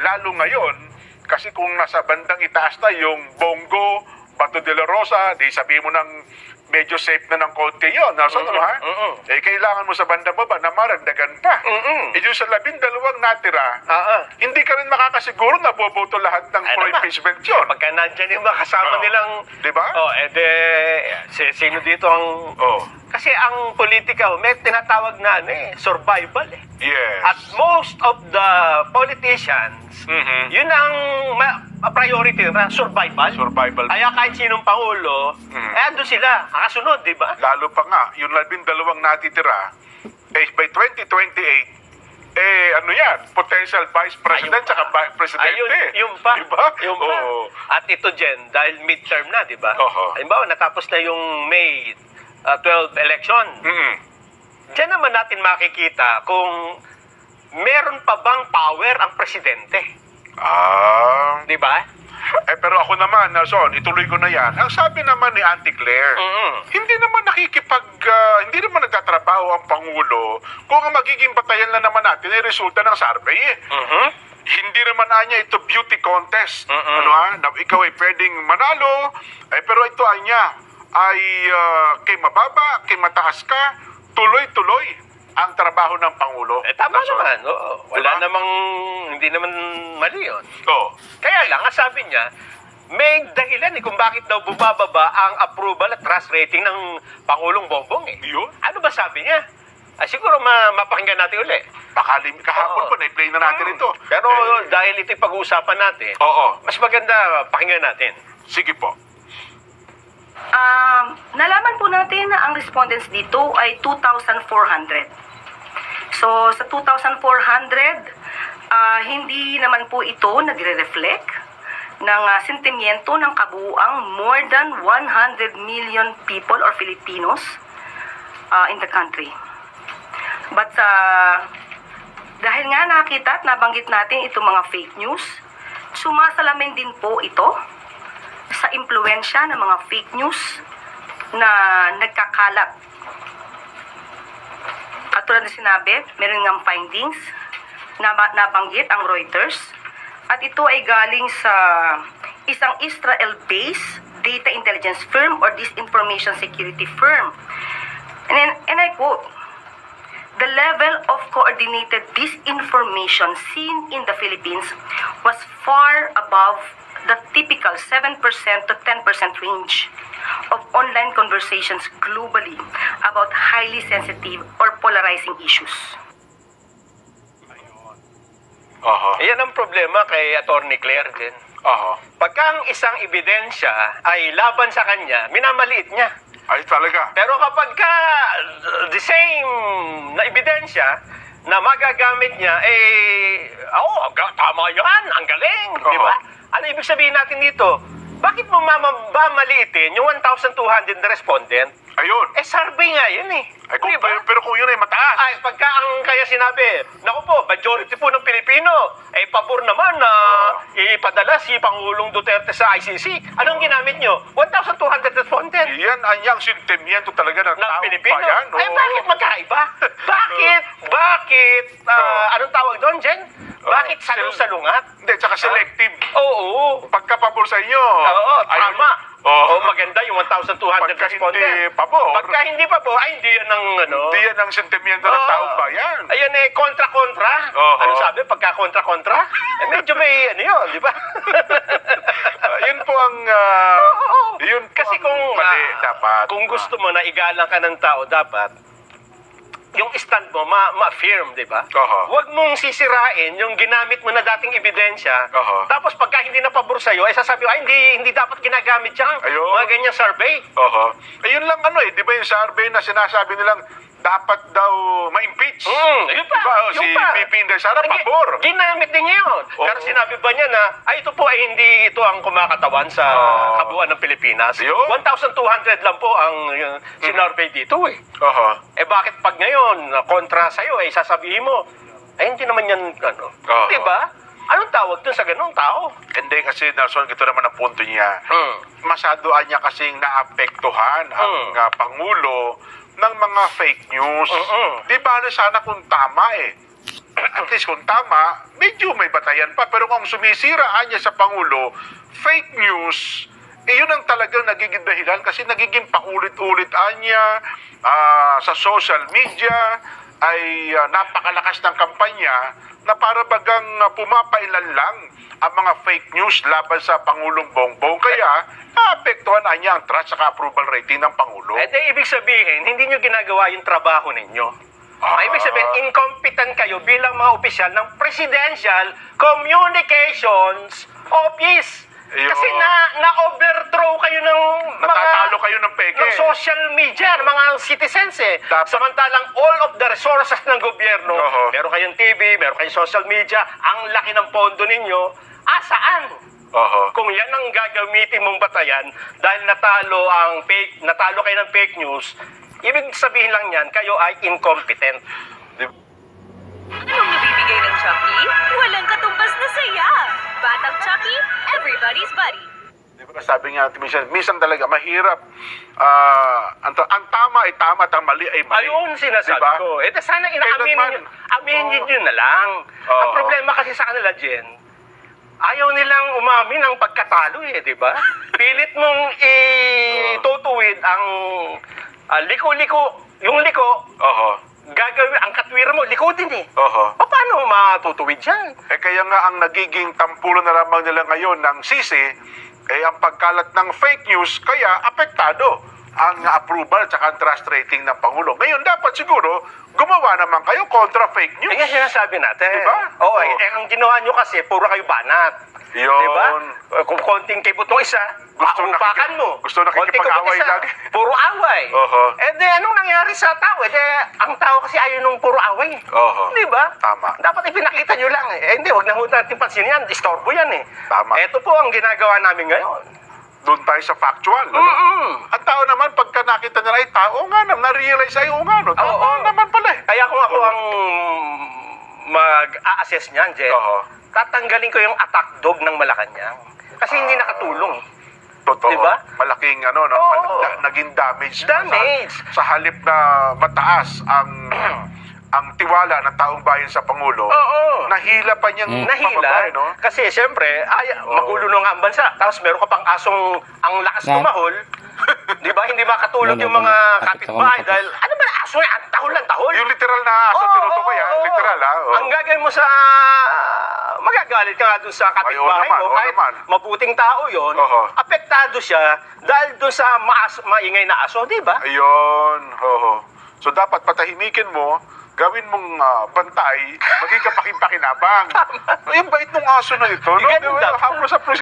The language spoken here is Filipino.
lalo ngayon, kasi kung nasa bandang itaas na yung Bongo, Bato de la Rosa, di sabihin mo ng medyo safe na ng konti yun. Nasa ha? Eh, kailangan mo sa bandang baba na maragdagan pa. Eh, yung sa 12 natira, hindi ka rin makakasiguro na boboto lahat ng pro-impeachment yun. Pagka nandyan yung mga kasama nilang... Di ba? Sino dito ang... Kasi ang politika, may tinatawag na survival eh. Yes. At most of the politicians, yun ang priority na survival. Survival. Kaya kahit sinong pangulo, andun sila, kasunod, di ba? Lalo pa nga, yung 12 natitira, by 2028, ano yan, potential vice president tsaka presidente. Yung pa. Diba? Yung pa. At ito, Jen, dahil midterm na, di ba? Halimbawa, natapos na yung May 12 election. Diyan naman natin makikita kung meron pa bang power ang presidente. Di ba? Pero ako naman, Son, ituloy ko na yan. Ang sabi naman ni Auntie Claire, hindi naman hindi naman nagtatrabaho ang Pangulo kung ang magiging batayan lang naman natin ay resulta ng survey. Hindi naman anya ito beauty contest. Na ikaw ay pwedeng manalo, pero ito anya ay kay mababa, kay mataas ka, tuloy-tuloy ang trabaho ng Pangulo. Tama naman. Wala namang, hindi naman mali yun. Kaya lang, ang sabi niya, may dahilan kung bakit daw bumababa ang approval at trust rating ng Pangulong Bongbong Yun? Ano ba sabi niya? Siguro mapakinggan natin uli. Kahapon pa, na-play na natin ito. Pero dahil ito'y pag-uusapan natin, mas maganda pakinggan natin. Sige po. Nalaman po natin na ang respondents dito ay 2,400. So, sa 2,400, hindi naman po ito nagre-reflect ng sentimiento ng kabuuang more than 100 million people or Filipinos in the country. But dahil nga nakita at nabanggit natin itong mga fake news, sumasalamin din po ito sa impluwensya ng mga fake news na nagkakalat. Katulad na sinabi, meron ng findings na nabanggit ang Reuters at ito ay galing sa isang Israel-based data intelligence firm or disinformation security firm. And I quote, "The level of coordinated disinformation seen in the Philippines was far above the typical 7% to 10% range of online conversations globally about highly sensitive or polarizing issues." Yan ang problema kay Attorney Claire din. Pagka ang isang ebidensya ay laban sa kanya, minamaliit niya. Ay talaga. Pero kapag the same na ebidensya na magagamit niya, tama yan, ang galing, di ba? Ano ibig sabihin natin dito? Bakit mo mamaliitin yung 1,200 na respondent? Ayun. Survey nga yun Diba? Pero kung yun ay mataas. Pagka ang kaya sinabi, naku po, majority po ng Pilipino, pabor naman na ipadala si Pangulong Duterte sa ICC. Anong ginamit nyo? 1,200 respondent. Yan anyang sentimiento talaga ng taong Pilipino. bayan. Bakit magkaiba? Bakit? Anong tawag doon, Jen? Bakit salungat? Hindi, tsaka selective. Oo. Pagkapabor sa inyo. Tama. Maganda yung 1,200 Pagka respondent. hindi pabor. Pagka hindi pabor, hindi yan ang Hindi yan ang sentimiento ng taong bayan. Ayan kontra-kontra. Ano sabi? Pagka kontra-kontra? Medyo may yun, di ba? Yun po ang... Yun po kasi ang kung mali dapat. Kung gusto mo na igalang ka ng tao, dapat yung stand mo, ma-firm, di ba? Huwag mong sisirain yung ginamit mo na dating ebidensya. Tapos pagka hindi na pabor sa'yo, sasabi mo, hindi dapat ginagamit yan. Mga ganyang survey. Ayun lang di ba yung survey na sinasabi nilang dapat daw ma-impeach? Yun pa. Diba? Si VP Inday Sara, pabor. Ginamit din niya yun. Pero sinabi ba niya na, ito po ay hindi ito ang kumakatawan sa kabuuan ng Pilipinas. 1,200 lang po ang sinurvey dito bakit pag ngayon, kontra sa'yo, sasabihin mo, hindi naman yan, di ba? Anong tawag dun sa ganung tao? Hindi kasi, Nelson, ito naman ang punto niya. Masyado niya kasing naapektuhan ang Pangulo ng mga fake news. Di ba sana kung tama at least kung tama, medyo may batayan pa. Pero kung sumisiraan niya sa Pangulo, fake news, yun ang talagang nagiging dahilan kasi nagiging paulit-ulit niya sa social media ay napakalakas ng kampanya na para bagang pumapailan lang ang mga fake news laban sa Pangulong Bongbong. Kaya naapektuhan niya ang trust at approval rating ng Pangulo. Ibig sabihin, hindi nyo ginagawa yung trabaho ninyo. Ibig sabihin, incompetent kayo bilang mga opisyal ng Presidential Communications Office. Ayun. Kasi na-overthrow kayo ng Natatalo kayo ng peke. ng social media, ng mga citizens Dapat- Samantalang all of the resources ng gobyerno, Oho. meron kayong TV, meron kayong social media, ang laki ng pondo ninyo, saan? Kung yan ang gagamitin mong batayan dahil natalo kayo ng fake news, ibig sabihin lang yan, kayo ay incompetent. Anong nabibigay ng Chucky? Walang katumbas na saya. Batang Chucky, everybody's buddy. Di ba sabi nga natin, minsan talaga mahirap. Ang tama ay tama at ang mali ay mali. Ayun sinasabi Diba? ko. Sana Kailanman- aminin nyo na lang. Ang problema kasi sa kanila, Jen, ayaw nilang umamin ang pagkatalo di ba? Pilit mong itutuwid ang liko-liko. Yung liko, gagawin, ang katwira mo, liko din Paano matutuwid yan? Kaya nga ang nagiging tampulo na lamang nila ngayon ng sisi, ang pagkalat ng fake news, kaya apektado ang approval at saka ang trust rating ng Pangulo. Ngayon, dapat siguro, gumawa naman kayo kontra fake news. Yan sinasabi natin. Diba? Oo, ang ginawa nyo kasi, puro kayo banat. Yun. Diba? Kung konting kibot ng isa, paupakan mo. gusto nakikipag-away lagi. Puro away. Anong nangyari sa tao? Ang tao kasi ayaw nung puro away. Diba? Tama. Dapat ipinakita nyo lang hindi, wag na ho natin pansinin yan. Istorbo yan Tama. Ito po ang ginagawa namin ngayon. Doon tayo sa factual. Ang tao naman, pagka nakita nila, ay tao nga naman, na-realize ay nga, no? Tama naman pala Kaya kung ako ang mag-a-assess niyan, Jen, tatanggalin ko yung attack dog ng Malacanang. Kasi hindi nakatulong. Totoo. Diba? Malaking naging damage. Damage. Sa halip na mataas ang tiwala ng taong bayan sa Pangulo. Nahila pa niyang pababa, no? Kasi siyempre, magulo na nga ang bansa. Tapos meron ka pang asong ang lakas tumahol. Di ba? Hindi makatulog yung mga kapitbahay dahil, ano ba na aso yan? Tahol lang tahol. Yung literal na aso, tinutukoy literal Ang gagawin mo sa magagalit ka nga dun sa kapitbahay mo, kahit mabuting tao yon, apektado siya dahil dun sa maingay na aso, di ba? Ayun. So dapat patahimikin mo, gawin mong bantay, maging kapakipakinabang. Yung bait ng aso na ito. Ganda. Hapos sa